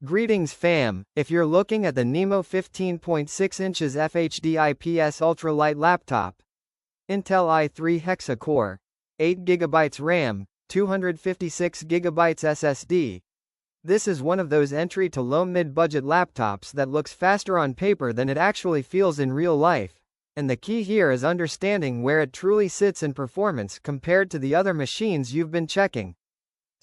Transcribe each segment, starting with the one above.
Greetings fam, if you're looking at the NIMO 15.6 inches FHD IPS Ultra-Light Laptop, Intel i3 Hexa core, 8GB RAM, 256GB SSD. This is one of those entry to low mid-budget laptops that looks faster on paper than it actually feels in real life, and the key here is understanding where it truly sits in performance compared to the other machines you've been checking.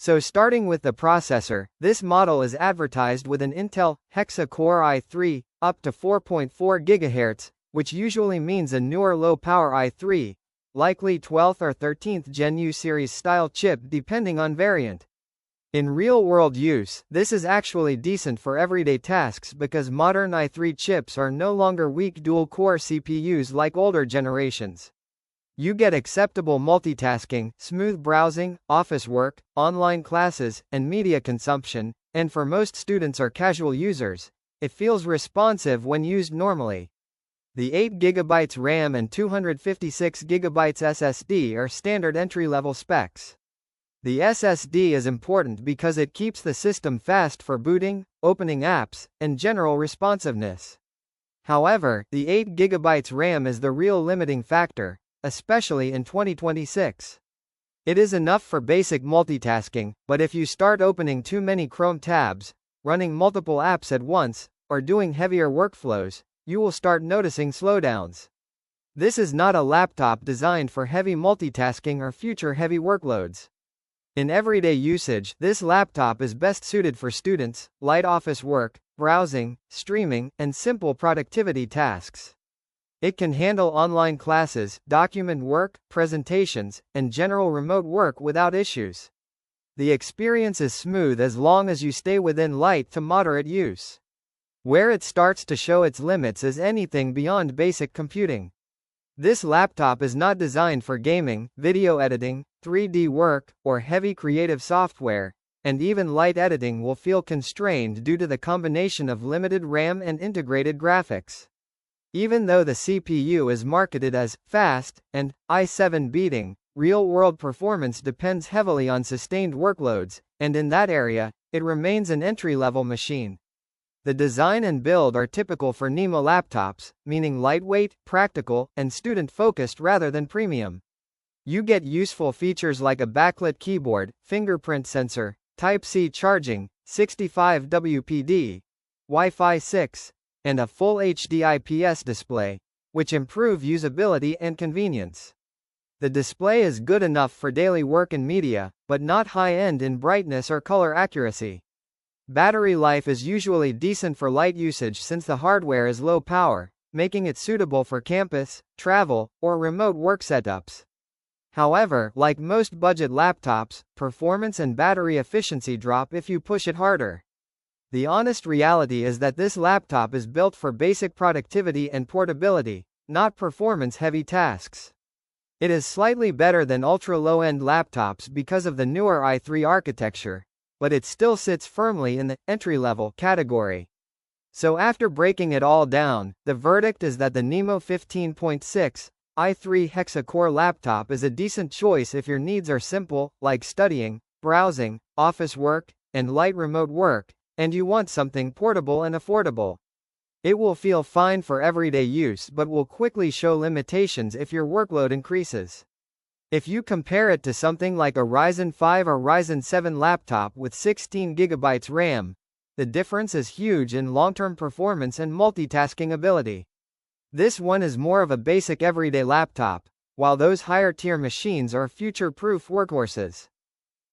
So starting with the processor, this model is advertised with an Intel Hexa Core i3, up to 4.4 GHz, which usually means a newer low-power i3, likely 12th or 13th Gen U series style chip depending on variant. In real-world use, this is actually decent for everyday tasks because modern i3 chips are no longer weak dual-core CPUs like older generations. You get acceptable multitasking, smooth browsing, office work, online classes, and media consumption, and for most students or casual users, it feels responsive when used normally. The 8GB RAM and 256GB SSD are standard entry-level specs. The SSD is important because it keeps the system fast for booting, opening apps, and general responsiveness. However, the 8GB RAM is the real limiting factor, especially in 2026. It is enough for basic multitasking, but if you start opening too many Chrome tabs, running multiple apps at once, or doing heavier workflows, you will start noticing slowdowns. This is not a laptop designed for heavy multitasking or future heavy workloads. In everyday usage, this laptop is best suited for students, light office work, browsing, streaming, and simple productivity tasks. It can handle online classes, document work, presentations, and general remote work without issues. The experience is smooth as long as you stay within light to moderate use. Where it starts to show its limits is anything beyond basic computing. This laptop is not designed for gaming, video editing, 3D work, or heavy creative software, and even light editing will feel constrained due to the combination of limited RAM and integrated graphics. Even though the CPU is marketed as fast and i7 beating, real-world performance depends heavily on sustained workloads, and in that area, it remains an entry-level machine. The design and build are typical for NIMO laptops, meaning lightweight, practical, and student-focused rather than premium. You get useful features like a backlit keyboard, fingerprint sensor, Type-C charging, 65 WPD, Wi-Fi 6, and a full HD IPS display, which improve usability and convenience. The display is good enough for daily work and media, but not high-end in brightness or color accuracy. Battery life is usually decent for light usage since the hardware is low power, making it suitable for campus, travel, or remote work setups. However, like most budget laptops, performance and battery efficiency drop if you push it harder. The honest reality is that this laptop is built for basic productivity and portability, not performance-heavy tasks. It is slightly better than ultra-low-end laptops because of the newer i3 architecture, but it still sits firmly in the entry-level category. So after breaking it all down, the verdict is that the NIMO 15.6 i3 Hexa Core laptop is a decent choice if your needs are simple, like studying, browsing, office work, and light remote work, and you want something portable and affordable. It will feel fine for everyday use but will quickly show limitations if your workload increases. If you compare it to something like a Ryzen 5 or Ryzen 7 laptop with 16GB RAM, the difference is huge in long-term performance and multitasking ability. This one is more of a basic everyday laptop, while those higher-tier machines are future-proof workhorses.